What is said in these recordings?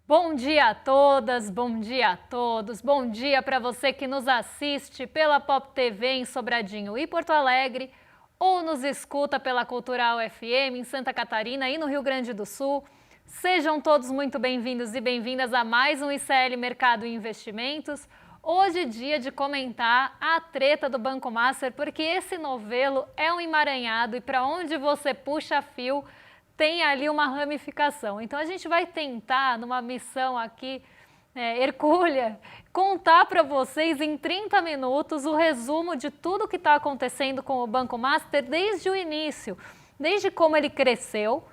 Bom dia a todas, bom dia a todos, bom dia para você que nos assiste pela Pop TV em Sobradinho e Porto Alegre, ou nos escuta pela Cultural FM em Santa Catarina e no Rio Grande do Sul. Sejam todos muito bem-vindos e bem-vindas a mais um ICL Mercado e Investimentos. Hoje é dia de comentar a treta do Banco Master, porque esse novelo é um emaranhado e para onde você puxa fio, tem ali uma ramificação. Então a gente vai tentar, numa missão aqui hercúlea, contar para vocês em 30 minutos o resumo de tudo que está acontecendo com o Banco Master desde o início, desde como ele cresceu,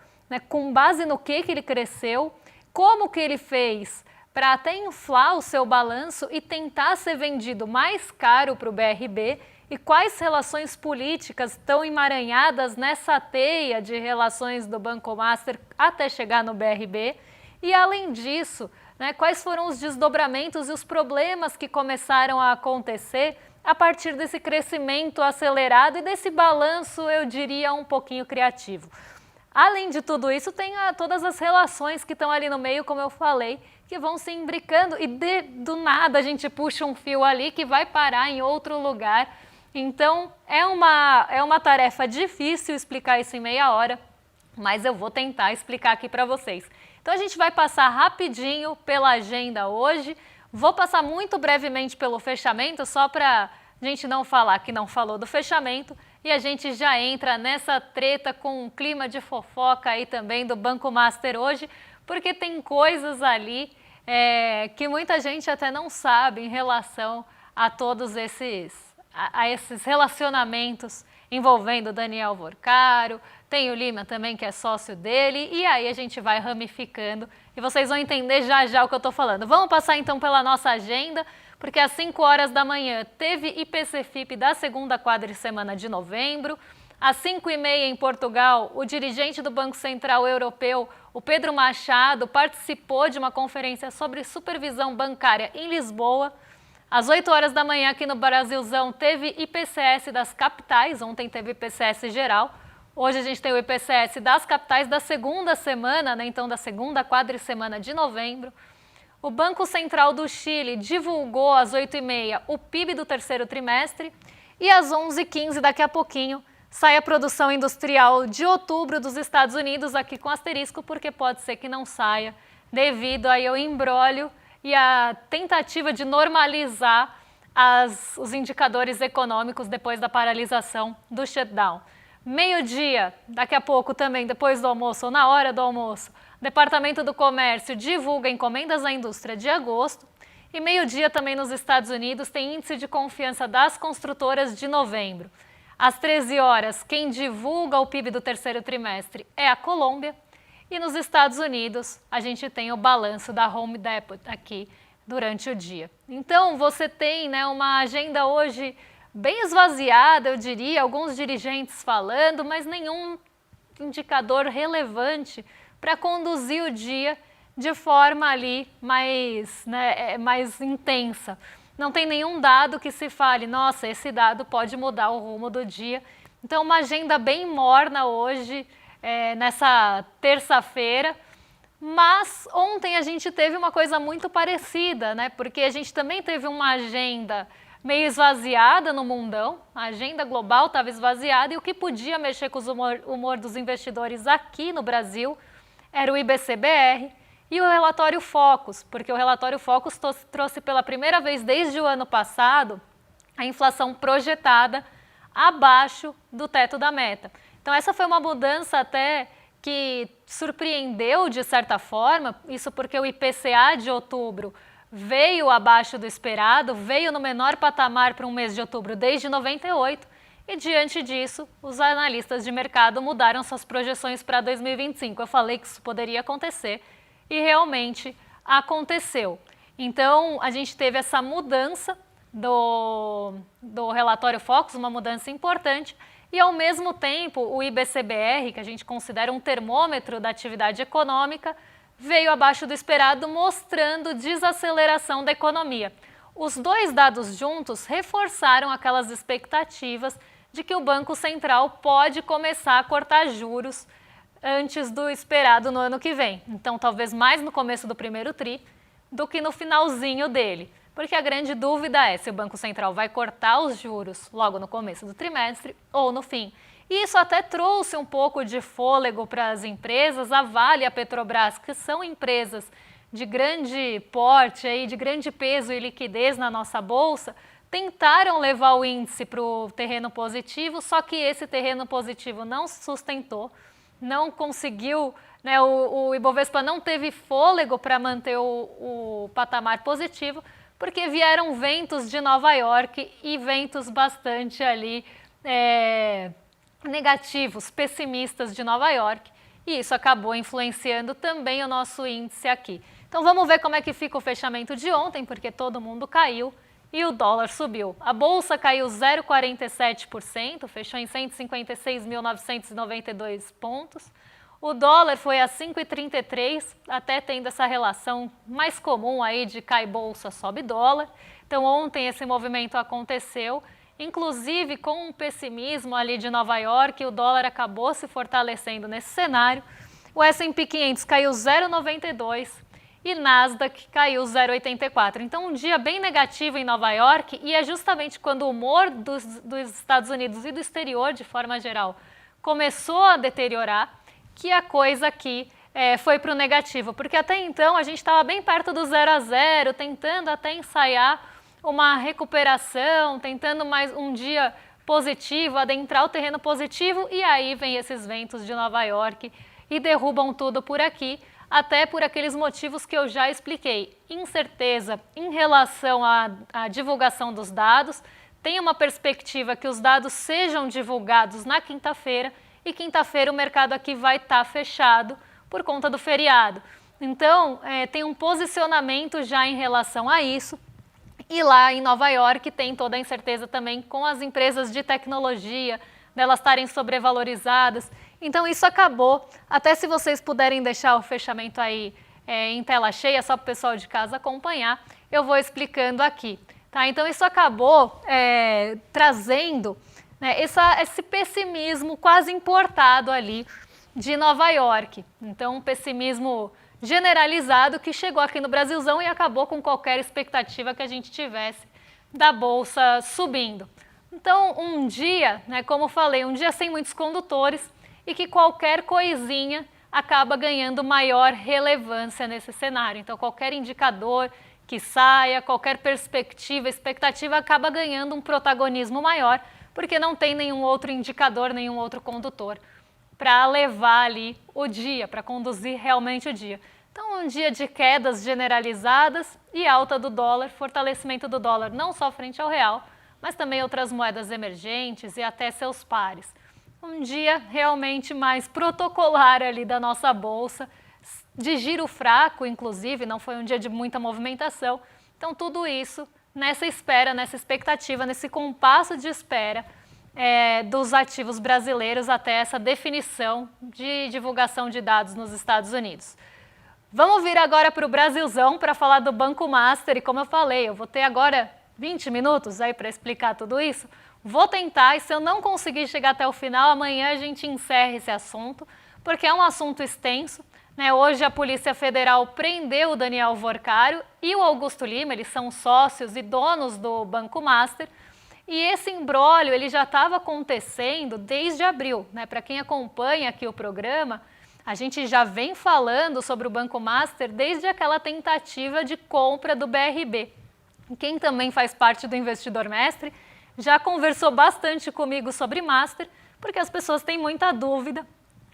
com base no que ele cresceu, como que ele fez para até inflar o seu balanço e tentar ser vendido mais caro para o BRB, e quais relações políticas estão emaranhadas nessa teia de relações do Banco Master até chegar no BRB. E além disso, quais foram os desdobramentos e os problemas que começaram a acontecer a partir desse crescimento acelerado e desse balanço, eu diria, um pouquinho criativo. Além de tudo isso, tem todas as relações que estão ali no meio, como eu falei, que vão se imbricando e do nada a gente puxa um fio ali que vai parar em outro lugar. Então, é uma tarefa difícil explicar isso em meia hora, mas eu vou tentar explicar aqui para vocês. Então, a gente vai passar rapidinho pela agenda hoje, vou passar muito brevemente pelo fechamento, só para a gente não falar que não falou do fechamento, e a gente já entra nessa treta com um clima de fofoca aí também do Banco Master hoje, porque tem coisas ali que muita gente até não sabe em relação a todos esses relacionamentos envolvendo Daniel Vorcaro, tem o Lima também que é sócio dele, e aí a gente vai ramificando e vocês vão entender já já o que eu estou falando. Vamos passar então pela nossa agenda, porque às 5 horas da manhã teve IPC-FIP da segunda quadricemana de novembro, às 5h30 em Portugal, o dirigente do Banco Central Europeu, o Pedro Machado, participou de uma conferência sobre supervisão bancária em Lisboa. Às 8 horas da manhã aqui no Brasilzão teve IPCS das capitais, ontem teve IPCS geral, hoje a gente tem o IPCS das capitais da segunda semana, então da segunda quadricemana de novembro. O Banco Central do Chile divulgou às 8h30 o PIB do terceiro trimestre e às 11h15, daqui a pouquinho, sai a produção industrial de outubro dos Estados Unidos, aqui com asterisco, porque pode ser que não saia devido aí ao imbróglio e a tentativa de normalizar os indicadores econômicos depois da paralisação do shutdown. Meio-dia, daqui a pouco também, depois do almoço ou na hora do almoço, o Departamento do Comércio divulga encomendas à indústria de agosto. E meio-dia também nos Estados Unidos tem índice de confiança das construtoras de novembro. Às 13 horas, quem divulga o PIB do terceiro trimestre é a Colômbia. E nos Estados Unidos, a gente tem o balanço da Home Depot aqui durante o dia. Então, você tem uma agenda hoje bem esvaziada, eu diria, alguns dirigentes falando, mas nenhum indicador relevante para conduzir o dia de forma ali mais intensa. Não tem nenhum dado que se fale, nossa, esse dado pode mudar o rumo do dia. Então, uma agenda bem morna hoje, nessa terça-feira, mas ontem a gente teve uma coisa muito parecida, porque a gente também teve uma agenda meio esvaziada no mundão, a agenda global estava esvaziada e o que podia mexer com o humor dos investidores aqui no Brasil era o IBC-BR e o relatório Focus, porque o relatório Focus trouxe pela primeira vez desde o ano passado a inflação projetada abaixo do teto da meta. Então essa foi uma mudança até que surpreendeu de certa forma, isso porque o IPCA de outubro veio abaixo do esperado, veio no menor patamar para um mês de outubro desde 98 e diante disso os analistas de mercado mudaram suas projeções para 2025. Eu falei que isso poderia acontecer e realmente aconteceu. Então a gente teve essa mudança do relatório Focus, uma mudança importante, e ao mesmo tempo o IBC-BR, que a gente considera um termômetro da atividade econômica, veio abaixo do esperado, mostrando desaceleração da economia. Os dois dados juntos reforçaram aquelas expectativas de que o Banco Central pode começar a cortar juros antes do esperado no ano que vem. Então, talvez mais no começo do primeiro tri do que no finalzinho dele. Porque a grande dúvida é se o Banco Central vai cortar os juros logo no começo do trimestre ou no fim. E isso até trouxe um pouco de fôlego para as empresas, a Vale e a Petrobras, que são empresas de grande porte, aí, de grande peso e liquidez na nossa bolsa, tentaram levar o índice para o terreno positivo, só que esse terreno positivo não se sustentou, não conseguiu, né, o Ibovespa não teve fôlego para manter o patamar positivo, porque vieram ventos de Nova York e ventos bastante ali negativos, pessimistas de Nova York, e isso acabou influenciando também o nosso índice aqui. Então vamos ver como é que fica o fechamento de ontem, porque todo mundo caiu e o dólar subiu. A bolsa caiu 0,47%, fechou em 156.992 pontos. O dólar foi a 5,33, até tendo essa relação mais comum aí de cai bolsa, sobe dólar. Então ontem esse movimento aconteceu, inclusive com um pessimismo ali de Nova York, o dólar acabou se fortalecendo nesse cenário. O S&P 500 caiu 0,92 e Nasdaq caiu 0,84. Então um dia bem negativo em Nova York, e é justamente quando o humor dos Estados Unidos e do exterior, de forma geral, começou a deteriorar, que a coisa aqui foi para o negativo, porque até então a gente estava bem perto do 0 a 0, tentando até ensaiar uma recuperação, tentando mais um dia positivo, adentrar o terreno positivo, e aí vem esses ventos de Nova York e derrubam tudo por aqui, até por aqueles motivos que eu já expliquei. Incerteza em relação à divulgação dos dados, tem uma perspectiva que os dados sejam divulgados na quinta-feira, e quinta-feira o mercado aqui vai estar fechado por conta do feriado. Então, tem um posicionamento já em relação a isso. E lá em Nova York tem toda a incerteza também com as empresas de tecnologia, delas estarem sobrevalorizadas. Então, isso acabou. Até se vocês puderem deixar o fechamento aí em tela cheia, só para o pessoal de casa acompanhar, eu vou explicando aqui. Tá? Então, isso acabou trazendo esse pessimismo quase importado ali de Nova York. Então, um pessimismo generalizado que chegou aqui no Brasilzão e acabou com qualquer expectativa que a gente tivesse da Bolsa subindo. Então, um dia, como falei, um dia sem muitos condutores e que qualquer coisinha acaba ganhando maior relevância nesse cenário. Então, qualquer indicador que saia, qualquer perspectiva, expectativa acaba ganhando um protagonismo maior, porque não tem nenhum outro indicador, nenhum outro condutor para levar ali o dia, para conduzir realmente o dia. Então, um dia de quedas generalizadas e alta do dólar, fortalecimento do dólar não só frente ao real, mas também outras moedas emergentes e até seus pares. Um dia realmente mais protocolar ali da nossa bolsa, de giro fraco, inclusive, não foi um dia de muita movimentação. Então, tudo isso nessa espera, nessa expectativa, nesse compasso de espera dos ativos brasileiros até essa definição de divulgação de dados nos Estados Unidos. Vamos vir agora para o Brasilzão para falar do Banco Master, e como eu falei, eu vou ter agora 20 minutos aí para explicar tudo isso. Vou tentar, e se eu não conseguir chegar até o final, amanhã a gente encerra esse assunto, porque é um assunto extenso. Hoje a Polícia Federal prendeu o Daniel Worcário e o Augusto Lima, eles são sócios e donos do Banco Master, e esse imbróglio ele já estava acontecendo desde abril. Para quem acompanha aqui o programa, a gente já vem falando sobre o Banco Master desde aquela tentativa de compra do BRB. Quem também faz parte do Investidor Mestre já conversou bastante comigo sobre Master, porque as pessoas têm muita dúvida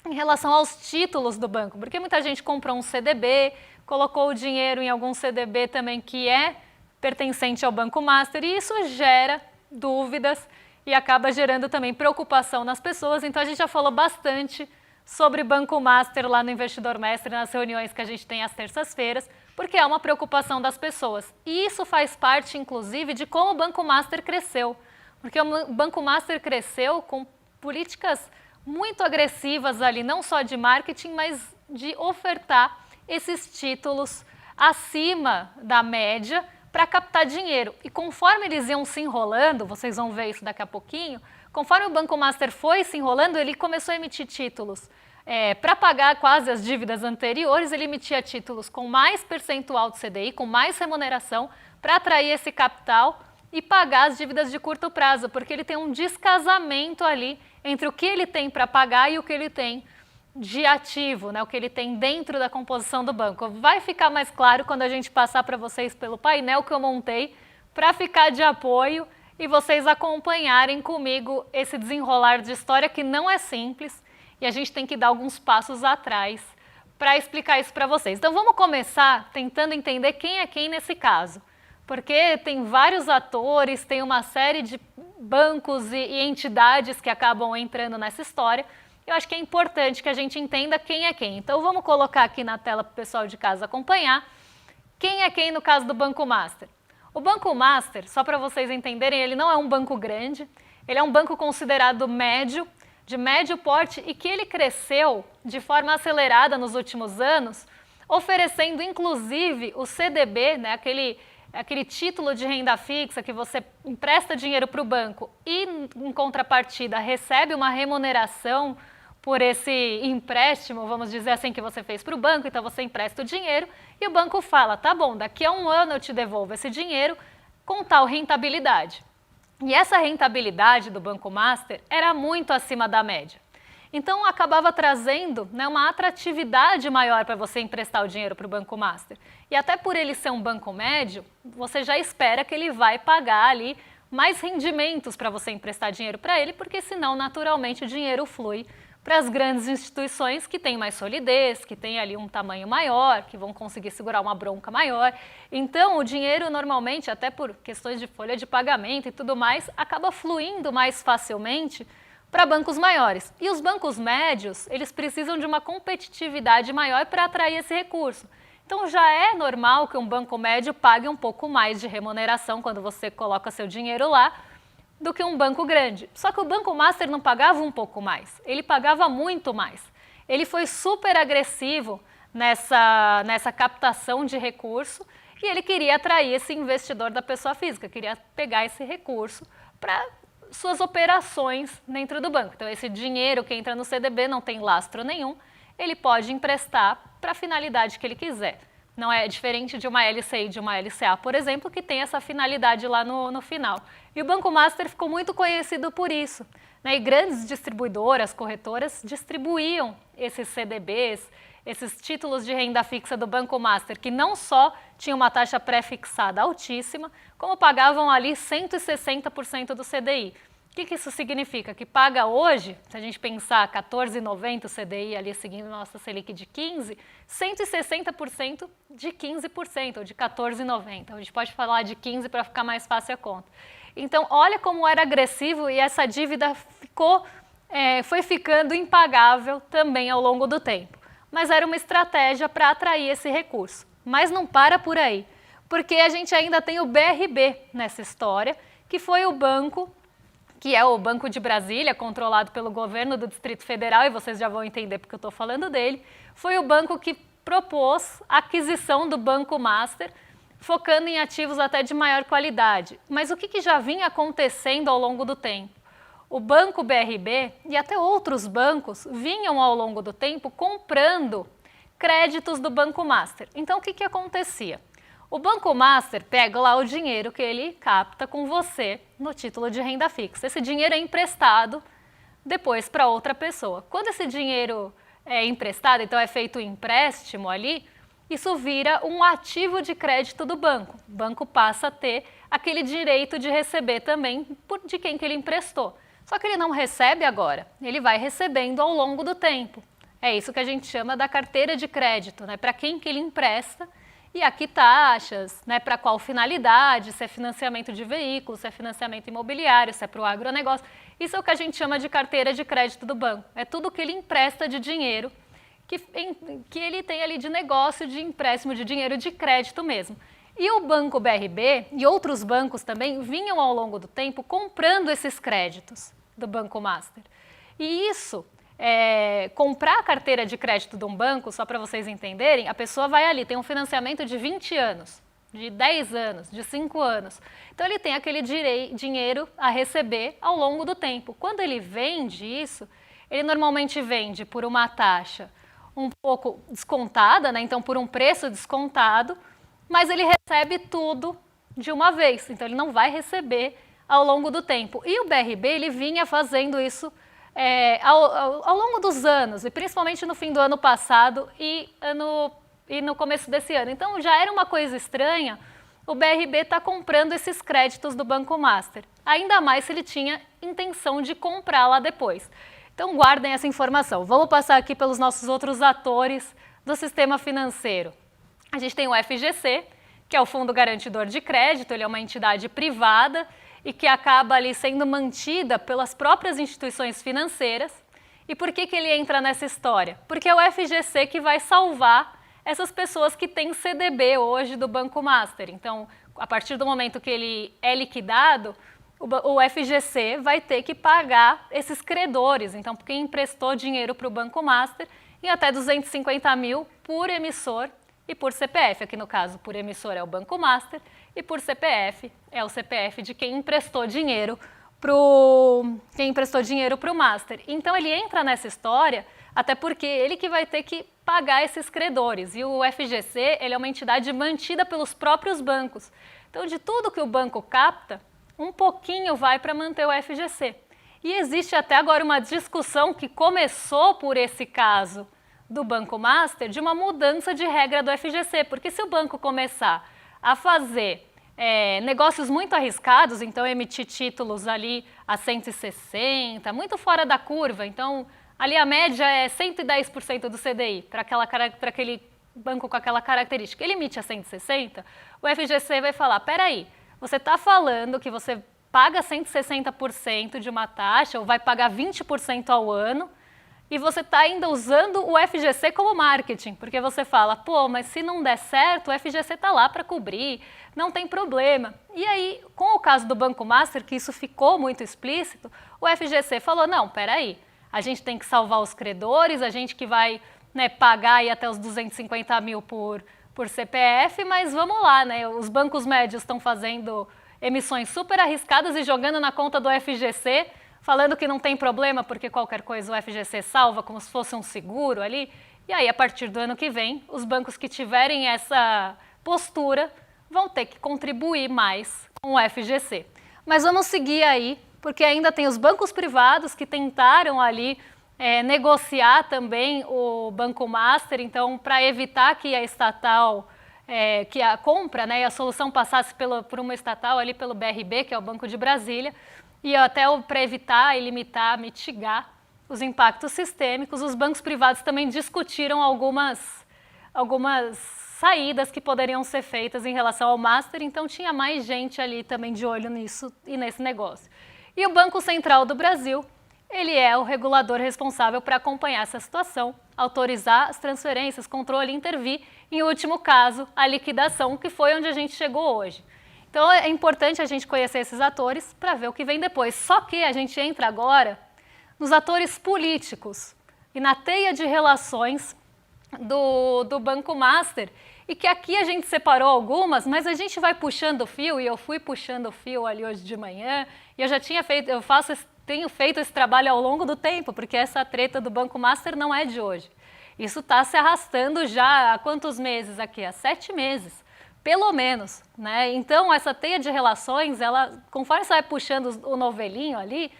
em relação aos títulos do banco, porque muita gente comprou um CDB, colocou o dinheiro em algum CDB também que é pertencente ao Banco Master, e isso gera dúvidas e acaba gerando também preocupação nas pessoas. Então a gente já falou bastante sobre Banco Master lá no Investidor Mestre, nas reuniões que a gente tem às terças-feiras, porque é uma preocupação das pessoas. E isso faz parte, inclusive, de como o Banco Master cresceu, porque o Banco Master cresceu com políticas muito agressivas ali, não só de marketing, mas de ofertar esses títulos acima da média para captar dinheiro. E conforme eles iam se enrolando, vocês vão ver isso daqui a pouquinho, conforme o Banco Master foi se enrolando, ele começou a emitir títulos para pagar quase as dívidas anteriores, ele emitia títulos com mais percentual do CDI, com mais remuneração, para atrair esse capital e pagar as dívidas de curto prazo, porque ele tem um descasamento ali entre o que ele tem para pagar e o que ele tem de ativo, né, o que ele tem dentro da composição do banco. Vai ficar mais claro quando a gente passar para vocês pelo painel que eu montei para ficar de apoio e vocês acompanharem comigo esse desenrolar de história que não é simples e a gente tem que dar alguns passos atrás para explicar isso para vocês. Então vamos começar tentando entender quem é quem nesse caso, porque tem vários atores, tem uma série de bancos e entidades que acabam entrando nessa história. Eu acho que é importante que a gente entenda quem é quem. Então vamos colocar aqui na tela para o pessoal de casa acompanhar quem é quem no caso do Banco Master. O Banco Master, só para vocês entenderem, ele não é um banco grande, ele é um banco considerado médio, de médio porte e que ele cresceu de forma acelerada nos últimos anos, oferecendo inclusive o CDB, né, aquele título de renda fixa que você empresta dinheiro para o banco e, em contrapartida, recebe uma remuneração por esse empréstimo, vamos dizer assim, que você fez para o banco. Então você empresta o dinheiro e o banco fala, tá bom, daqui a 1 ano eu te devolvo esse dinheiro com tal rentabilidade. E essa rentabilidade do Banco Master era muito acima da média. Então acabava trazendo, né, uma atratividade maior para você emprestar o dinheiro para o Banco Master. E até por ele ser um banco médio, você já espera que ele vai pagar ali mais rendimentos para você emprestar dinheiro para ele, porque senão naturalmente o dinheiro flui para as grandes instituições que têm mais solidez, que têm ali um tamanho maior, que vão conseguir segurar uma bronca maior. Então, o dinheiro normalmente, até por questões de folha de pagamento e tudo mais, acaba fluindo mais facilmente para bancos maiores. E os bancos médios, eles precisam de uma competitividade maior para atrair esse recurso. Então, já é normal que um banco médio pague um pouco mais de remuneração quando você coloca seu dinheiro lá, do que um banco grande. Só que o Banco Master não pagava um pouco mais, ele pagava muito mais. Ele foi super agressivo nessa captação de recurso e ele queria atrair esse investidor da pessoa física, queria pegar esse recurso para suas operações dentro do banco. Então esse dinheiro que entra no CDB não tem lastro nenhum, ele pode emprestar para a finalidade que ele quiser. Não é diferente de uma LCI e de uma LCA, por exemplo, que tem essa finalidade lá no final. E o Banco Master ficou muito conhecido por isso, né? E grandes distribuidoras, corretoras, distribuíam esses CDBs, esses títulos de renda fixa do Banco Master, que não só tinham uma taxa pré-fixada altíssima, como pagavam ali 160% do CDI. O que isso significa? Que paga hoje, se a gente pensar 14,90 o CDI ali seguindo nossa Selic de 15, 160% de 15%, ou de 14,90. A gente pode falar de 15 para ficar mais fácil a conta. Então, olha como era agressivo e essa dívida foi ficando impagável também ao longo do tempo. Mas era uma estratégia para atrair esse recurso. Mas não para por aí, porque a gente ainda tem o BRB nessa história, que foi o banco que é o Banco de Brasília, controlado pelo governo do Distrito Federal, e vocês já vão entender porque eu estou falando dele, foi o banco que propôs a aquisição do Banco Master, focando em ativos até de maior qualidade. Mas o que já vinha acontecendo ao longo do tempo? O Banco BRB e até outros bancos vinham ao longo do tempo comprando créditos do Banco Master. Então o que acontecia? O Banco Master pega lá o dinheiro que ele capta com você no título de renda fixa. Esse dinheiro é emprestado depois para outra pessoa. Quando esse dinheiro é emprestado, então é feito um empréstimo ali, isso vira um ativo de crédito do banco. O banco passa a ter aquele direito de receber também de quem que ele emprestou. Só que ele não recebe agora, ele vai recebendo ao longo do tempo. É isso que a gente chama da carteira de crédito, né? Para quem que ele empresta. E aqui taxas, né, para qual finalidade, se é financiamento de veículos, se é financiamento imobiliário, se é para o agronegócio. Isso é o que a gente chama de carteira de crédito do banco. É tudo que ele empresta de dinheiro, que ele tem ali de negócio, de empréstimo de dinheiro, de crédito mesmo. E o Banco BRB e outros bancos também vinham ao longo do tempo comprando esses créditos do Banco Master. E isso... comprar a carteira de crédito de um banco, só para vocês entenderem, a pessoa vai ali, tem um financiamento de 20 anos, de 10 anos, de 5 anos. Então ele tem aquele dinheiro a receber ao longo do tempo. Quando ele vende isso, ele normalmente vende por uma taxa um pouco descontada, né? Então por um preço descontado, mas ele recebe tudo de uma vez, então ele não vai receber ao longo do tempo. E o BRB ele vinha fazendo isso ao longo dos anos, e principalmente no fim do ano passado e no começo desse ano. Então já era uma coisa estranha o BRB está comprando esses créditos do Banco Master, ainda mais se ele tinha intenção de comprar lá depois. Então guardem essa informação. Vamos passar aqui pelos nossos outros atores do sistema financeiro. A gente tem o FGC, que é o Fundo Garantidor de Crédito, ele é uma entidade privada e que acaba ali sendo mantida pelas próprias instituições financeiras. E por que ele entra nessa história? Porque é o FGC que vai salvar essas pessoas que têm CDB hoje do Banco Master. Então, a partir do momento que ele é liquidado, o FGC vai ter que pagar esses credores. Então, quem emprestou dinheiro para o Banco Master, em até 250 mil por emissor e por CPF. Aqui no caso, por emissor é o Banco Master e por CPF é o CPF de quem emprestou dinheiro para o Master. Então, ele entra nessa história até porque ele que vai ter que pagar esses credores. E o FGC ele é uma entidade mantida pelos próprios bancos. Então, de tudo que o banco capta, um pouquinho vai para manter o FGC. E existe até agora uma discussão que começou por esse caso do Banco Master de uma mudança de regra do FGC, porque se o banco começar a fazer negócios muito arriscados, então emitir títulos ali a 160, muito fora da curva, então ali a média é 110% do CDI para aquele banco com aquela característica, ele emite a 160, o FGC vai falar, peraí, você está falando que você paga 160% de uma taxa ou vai pagar 20% ao ano e você está ainda usando o FGC como marketing, porque você fala, pô, mas se não der certo, o FGC está lá para cobrir, não tem problema. E aí, com o caso do Banco Master, que isso ficou muito explícito, o FGC falou, não, peraí, a gente tem que salvar os credores, a gente que vai pagar aí até os 250 mil por CPF, mas vamos lá, né? Os bancos médios estão fazendo emissões super arriscadas e jogando na conta do FGC, falando que não tem problema porque qualquer coisa o FGC salva como se fosse um seguro ali. E aí, a partir do ano que vem, os bancos que tiverem essa postura vão ter que contribuir mais com o FGC. Mas vamos seguir aí, porque ainda tem os bancos privados que tentaram ali negociar também o Banco Master, então para evitar que a estatal, que a compra e a solução passasse por uma estatal ali pelo BRB, que é o Banco de Brasília, e até para evitar e limitar, mitigar os impactos sistêmicos, os bancos privados também discutiram algumas saídas que poderiam ser feitas em relação ao Master, então tinha mais gente ali também de olho nisso e nesse negócio. E o Banco Central do Brasil, ele é o regulador responsável para acompanhar essa situação, autorizar as transferências, controle e intervir, em último caso, a liquidação, que foi onde a gente chegou hoje. Então é importante a gente conhecer esses atores para ver o que vem depois. Só que a gente entra agora nos atores políticos e na teia de relações do Banco Master, e que aqui a gente separou algumas, mas a gente vai puxando o fio, e eu fui puxando o fio ali hoje de manhã, e tenho feito esse trabalho ao longo do tempo, porque essa treta do Banco Master não é de hoje. Isso está se arrastando já há quantos meses aqui? Há 7 meses, pelo menos, né? Então, essa teia de relações, conforme você vai puxando o novelinho ali,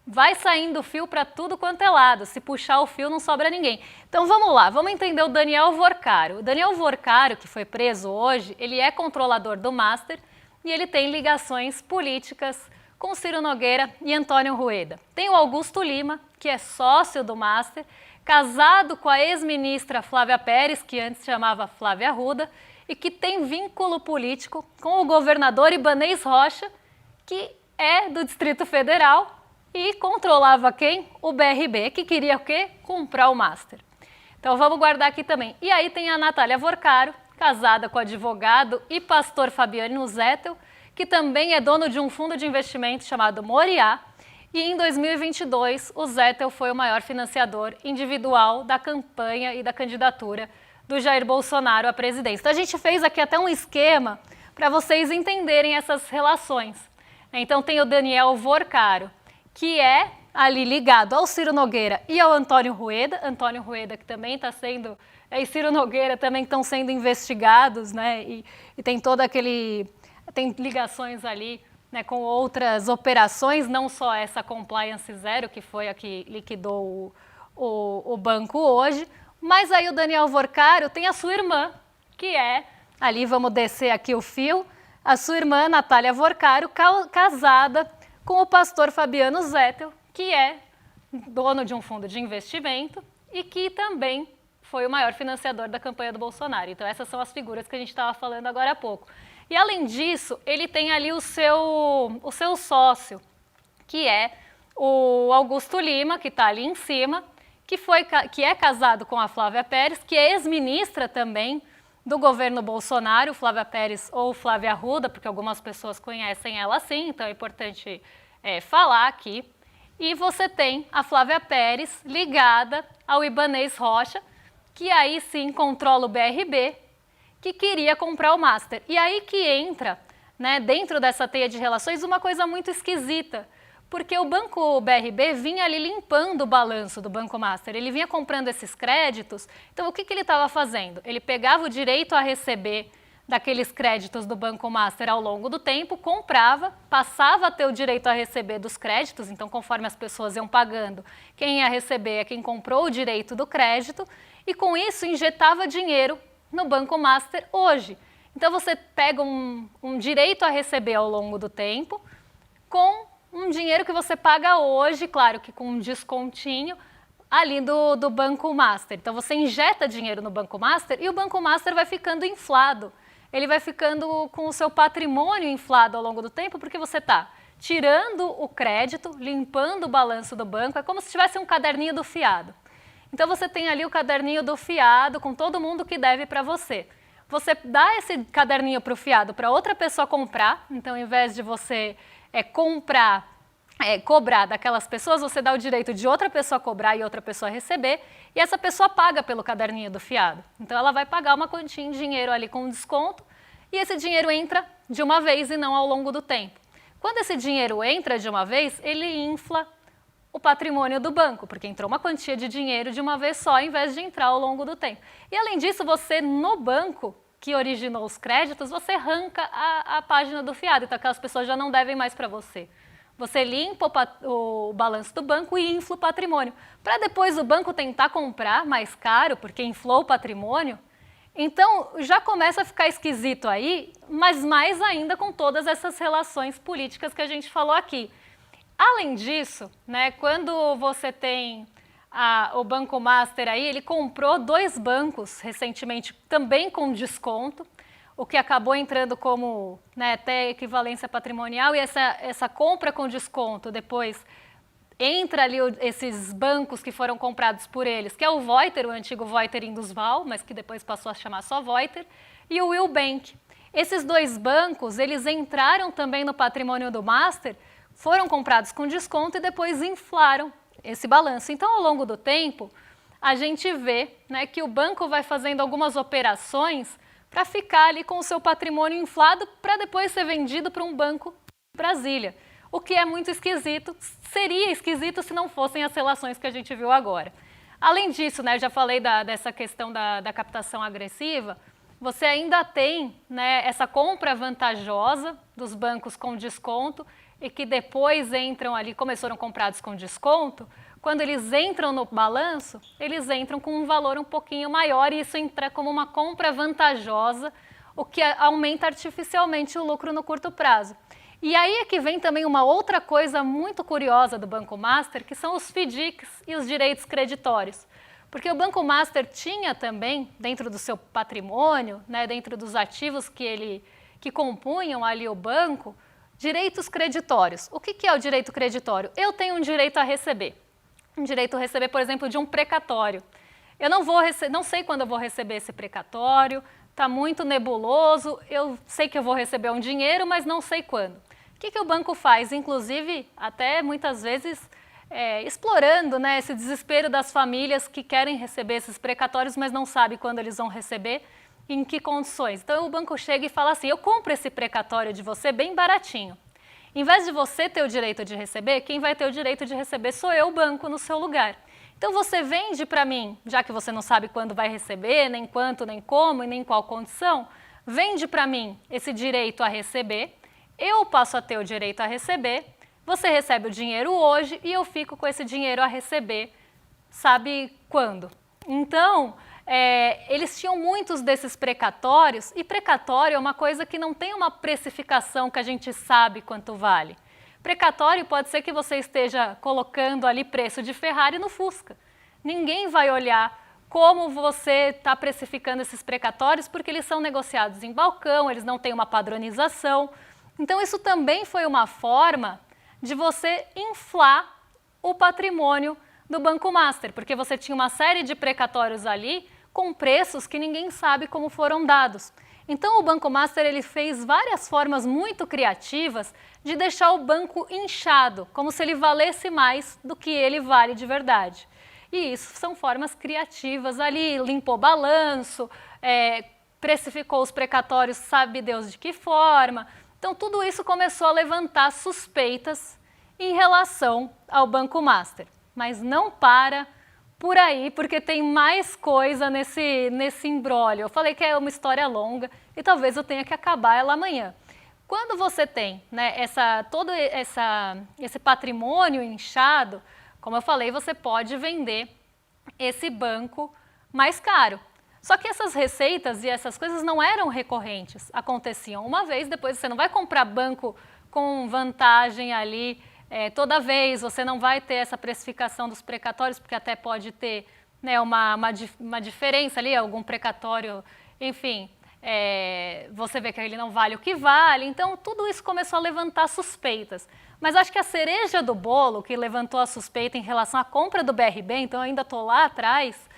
vai saindo fio para tudo quanto é lado. Se puxar o fio, não sobra ninguém. Então, vamos lá, vamos entender o Daniel Vorcaro. O Daniel Vorcaro, que foi preso hoje, ele é controlador do Master e ele tem ligações políticas com Ciro Nogueira e Antônio Rueda. Tem o Augusto Lima, que é sócio do Master, casado com a ex-ministra Flávia Pérez, que antes chamava Flávia Arruda, e que tem vínculo político com o governador Ibanez Rocha, que é do Distrito Federal e controlava quem? O BRB, que queria o quê? Comprar o Master. Então vamos guardar aqui também. E aí tem a Natália Vorcaro, casada com o advogado e pastor Fabiano Zettel, que também é dono de um fundo de investimento chamado Moriá, e em 2022 o Zettel foi o maior financiador individual da campanha e da candidatura do Jair Bolsonaro à presidência. Então a gente fez aqui até um esquema para vocês entenderem essas relações. Então tem o Daniel Vorcaro, que é ali ligado ao Ciro Nogueira e ao Antônio Rueda que também está sendo, e Ciro Nogueira também estão sendo investigados, né, e tem todo aquele, tem ligações ali, né, com outras operações, não só essa Compliance Zero, que foi a que liquidou o banco hoje, mas aí o Daniel Vorcário tem a sua irmã, que é, ali vamos descer aqui o fio, a sua irmã Natália Vorcário, casada com o pastor Fabiano Zettel, que é dono de um fundo de investimento e que também foi o maior financiador da campanha do Bolsonaro. Então essas são as figuras que a gente estava falando agora há pouco. E além disso, ele tem ali o seu sócio, que é o Augusto Lima, que está ali em cima, que é casado com a Flávia Pérez, que é ex-ministra também do governo Bolsonaro, Flávia Pérez ou Flávia Arruda, porque algumas pessoas conhecem ela assim, então é importante falar aqui. E você tem a Flávia Pérez ligada ao Ibanez Rocha, que aí sim controla o BRB, que queria comprar o Master. E aí que entra, né, dentro dessa teia de relações, uma coisa muito esquisita, porque o Banco BRB vinha ali limpando o balanço do Banco Master, ele vinha comprando esses créditos. Então o que ele estava fazendo? Ele pegava o direito a receber daqueles créditos do Banco Master ao longo do tempo, comprava, passava a ter o direito a receber dos créditos, então conforme as pessoas iam pagando, quem ia receber é quem comprou o direito do crédito, e com isso injetava dinheiro no Banco Master hoje. Então você pega um direito a receber ao longo do tempo, com um dinheiro que você paga hoje, claro que com um descontinho, ali do Banco Master. Então você injeta dinheiro no Banco Master e o Banco Master vai ficando inflado. Ele vai ficando com o seu patrimônio inflado ao longo do tempo, porque você está tirando o crédito, limpando o balanço do banco, é como se tivesse um caderninho do fiado. Então você tem ali o caderninho do fiado com todo mundo que deve para você. Você dá esse caderninho para o fiado para outra pessoa comprar, então ao invés de você cobrar daquelas pessoas, você dá o direito de outra pessoa cobrar e outra pessoa receber, e essa pessoa paga pelo caderninho do fiado. Então ela vai pagar uma quantia em dinheiro ali com desconto, e esse dinheiro entra de uma vez e não ao longo do tempo. Quando esse dinheiro entra de uma vez, ele infla o patrimônio do banco, porque entrou uma quantia de dinheiro de uma vez só, ao invés de entrar ao longo do tempo. E além disso, você no banco que originou os créditos, você arranca a página do fiado, então aquelas pessoas já não devem mais para você. Você limpa o balanço do banco e infla o patrimônio. Para depois o banco tentar comprar mais caro, porque inflou o patrimônio, então já começa a ficar esquisito aí, mas mais ainda com todas essas relações políticas que a gente falou aqui. Além disso, né, quando você tem o Banco Master aí, ele comprou 2 bancos recentemente, também com desconto, o que acabou entrando como, né, até equivalência patrimonial, e essa compra com desconto depois entra ali esses bancos que foram comprados por eles, que é o Voiter, o antigo Voiter Indusval, mas que depois passou a chamar só Voiter, e o Will Bank. Esses 2 bancos, eles entraram também no patrimônio do Master, foram comprados com desconto e depois inflaram esse balanço. Então, ao longo do tempo, a gente vê, né, que o banco vai fazendo algumas operações para ficar ali com o seu patrimônio inflado para depois ser vendido para um banco em Brasília. O que é muito esquisito, seria esquisito se não fossem as relações que a gente viu agora. Além disso, né, eu já falei dessa questão da captação agressiva, você ainda tem, né, essa compra vantajosa dos bancos com desconto e que depois entram ali, como eles foram comprados com desconto, quando eles entram no balanço, eles entram com um valor um pouquinho maior e isso entra como uma compra vantajosa, o que aumenta artificialmente o lucro no curto prazo. E aí é que vem também uma outra coisa muito curiosa do Banco Master, que são os FDICs e os direitos creditórios. Porque o Banco Master tinha também, dentro do seu patrimônio, né, dentro dos ativos que compunham ali o banco, direitos creditórios. O que é o direito creditório? Eu tenho um direito a receber. Um direito a receber, por exemplo, de um precatório. Eu não sei quando eu vou receber esse precatório, está muito nebuloso, eu sei que eu vou receber um dinheiro, mas não sei quando. O que o banco faz? Inclusive, até muitas vezes, explorando, né, esse desespero das famílias que querem receber esses precatórios, mas não sabem quando eles vão receber e em que condições. Então, o banco chega e fala assim, eu compro esse precatório de você bem baratinho. Em vez de você ter o direito de receber, quem vai ter o direito de receber sou eu, o banco, no seu lugar. Então você vende para mim, já que você não sabe quando vai receber, nem quanto, nem como e nem qual condição, vende para mim esse direito a receber, eu passo a ter o direito a receber, você recebe o dinheiro hoje e eu fico com esse dinheiro a receber, sabe quando? Então, eles tinham muitos desses precatórios, e precatório é uma coisa que não tem uma precificação que a gente sabe quanto vale. Precatório pode ser que você esteja colocando ali preço de Ferrari no Fusca. Ninguém vai olhar como você está precificando esses precatórios, porque eles são negociados em balcão, eles não têm uma padronização. Então, isso também foi uma forma de você inflar o patrimônio do Banco Master, porque você tinha uma série de precatórios ali com preços que ninguém sabe como foram dados. Então o Banco Master ele fez várias formas muito criativas de deixar o banco inchado, como se ele valesse mais do que ele vale de verdade. E isso são formas criativas ali, limpou balanço, precificou os precatórios, sabe Deus de que forma. Então tudo isso começou a levantar suspeitas em relação ao Banco Master. Mas não para por aí, porque tem mais coisa nesse imbróglio. Eu falei que é uma história longa e talvez eu tenha que acabar ela amanhã. Quando você tem, né, esse patrimônio inchado, como eu falei, você pode vender esse banco mais caro. Só que essas receitas e essas coisas não eram recorrentes, aconteciam uma vez, depois você não vai comprar banco com vantagem ali toda vez, você não vai ter essa precificação dos precatórios, porque até pode ter, né, uma diferença ali, algum precatório, enfim, você vê que ele não vale o que vale. Então, tudo isso começou a levantar suspeitas. Mas acho que a cereja do bolo que levantou a suspeita em relação à compra do BRB, então eu ainda estou lá atrás,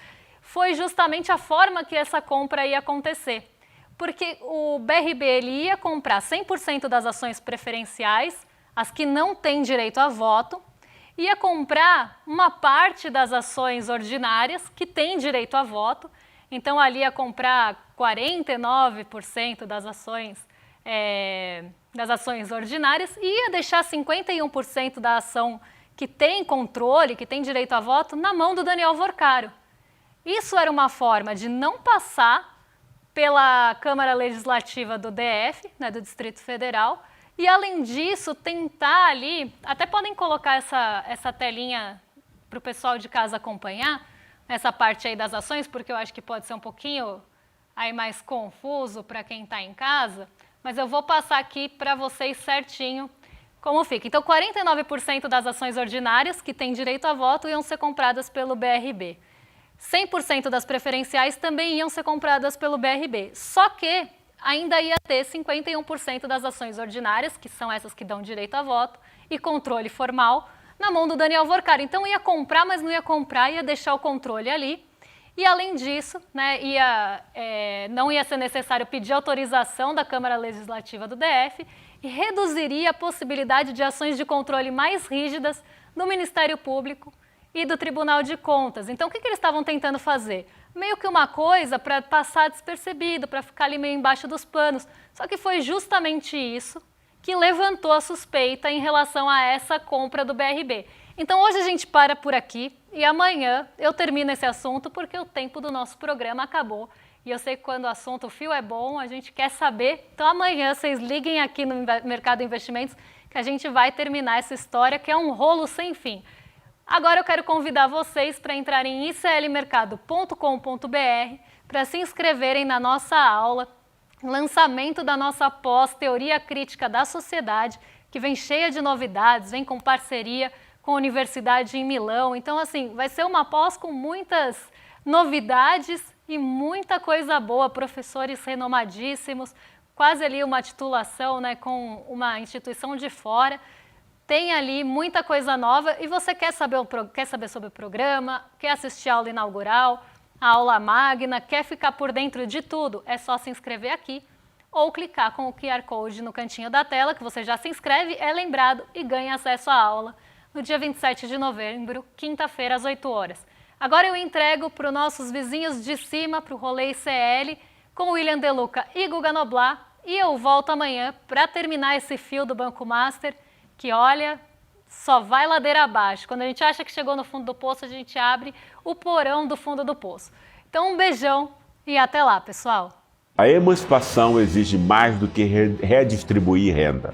foi justamente a forma que essa compra ia acontecer. Porque o BRB ele ia comprar 100% das ações preferenciais, as que não têm direito a voto, ia comprar uma parte das ações ordinárias que têm direito a voto, então ali ia comprar 49% das ações ordinárias e ia deixar 51% da ação que tem controle, que tem direito a voto, na mão do Daniel Worcaro. Isso era uma forma de não passar pela Câmara Legislativa do DF, né, do Distrito Federal, e, além disso, tentar ali, até podem colocar essa telinha para o pessoal de casa acompanhar, essa parte aí das ações, porque eu acho que pode ser um pouquinho aí mais confuso para quem está em casa, mas eu vou passar aqui para vocês certinho como fica. Então, 49% das ações ordinárias que têm direito a voto iam ser compradas pelo BRB. 100% das preferenciais também iam ser compradas pelo BRB, só que ainda ia ter 51% das ações ordinárias, que são essas que dão direito a voto, e controle formal, na mão do Daniel Worcaro. Então ia comprar, mas não ia comprar, ia deixar o controle ali. E além disso, né, não ia ser necessário pedir autorização da Câmara Legislativa do DF e reduziria a possibilidade de ações de controle mais rígidas do Ministério Público e do Tribunal de Contas. Então o que eles estavam tentando fazer? Meio que uma coisa para passar despercebido, para ficar ali meio embaixo dos panos. Só que foi justamente isso que levantou a suspeita em relação a essa compra do BRB. Então hoje a gente para por aqui e amanhã eu termino esse assunto porque o tempo do nosso programa acabou. E eu sei que quando o assunto, o fio é bom, a gente quer saber. Então amanhã vocês liguem aqui no Mercado Investimentos que a gente vai terminar essa história que é um rolo sem fim. Agora eu quero convidar vocês para entrarem em iclmercado.com.br para se inscreverem na nossa aula, lançamento da nossa pós Teoria Crítica da Sociedade, que vem cheia de novidades, vem com parceria com a Universidade em Milão. Então, assim, vai ser uma pós com muitas novidades e muita coisa boa, professores renomadíssimos, quase ali uma titulação, né, com uma instituição de fora. Tem ali muita coisa nova e você quer saber sobre o programa, quer assistir a aula inaugural, a aula magna, quer ficar por dentro de tudo, é só se inscrever aqui ou clicar com o QR Code no cantinho da tela, que você já se inscreve, é lembrado e ganha acesso à aula no dia 27 de novembro, quinta-feira, às 8 horas. Agora eu entrego para os nossos vizinhos de cima, para o Rolê ICL, com o William De Luca e Guga Noblar, e eu volto amanhã para terminar esse fio do Banco Master que olha, só vai ladeira abaixo. Quando a gente acha que chegou no fundo do poço, a gente abre o porão do fundo do poço. Então um beijão e até lá, pessoal! A emancipação exige mais do que redistribuir renda.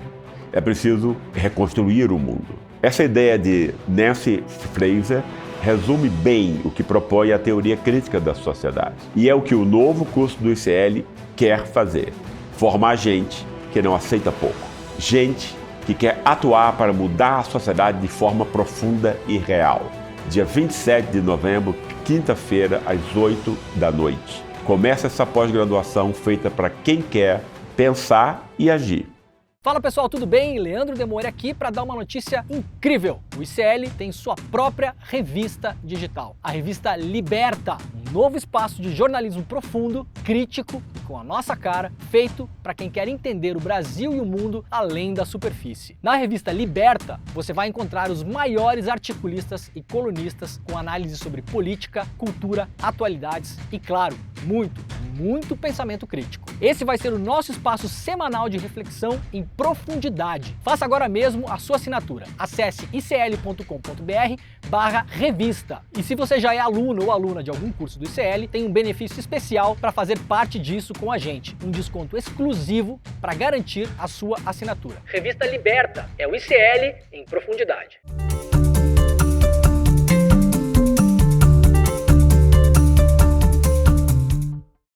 É preciso reconstruir o mundo. Essa ideia de Nancy Fraser resume bem o que propõe a teoria crítica da sociedade. E é o que o novo curso do ICL quer fazer. Formar gente que não aceita pouco. Gente que quer atuar para mudar a sociedade de forma profunda e real. Dia 27 de novembro, quinta-feira, às 8 da noite. Começa essa pós-graduação feita para quem quer pensar e agir. Fala pessoal, tudo bem? Leandro Demore aqui para dar uma notícia incrível. O ICL tem sua própria revista digital, a revista Liberta, um novo espaço de jornalismo profundo, crítico, com a nossa cara, feito para quem quer entender o Brasil e o mundo além da superfície. Na revista Liberta, você vai encontrar os maiores articulistas e colunistas com análise sobre política, cultura, atualidades e, claro, muito pensamento crítico. Esse vai ser o nosso espaço semanal de reflexão em profundidade. Faça agora mesmo a sua assinatura. Acesse icl.com.br/revista. E se você já é aluno ou aluna de algum curso do ICL, tem um benefício especial para fazer parte disso com a gente. Um desconto exclusivo para garantir a sua assinatura. Revista Liberta é o ICL em profundidade.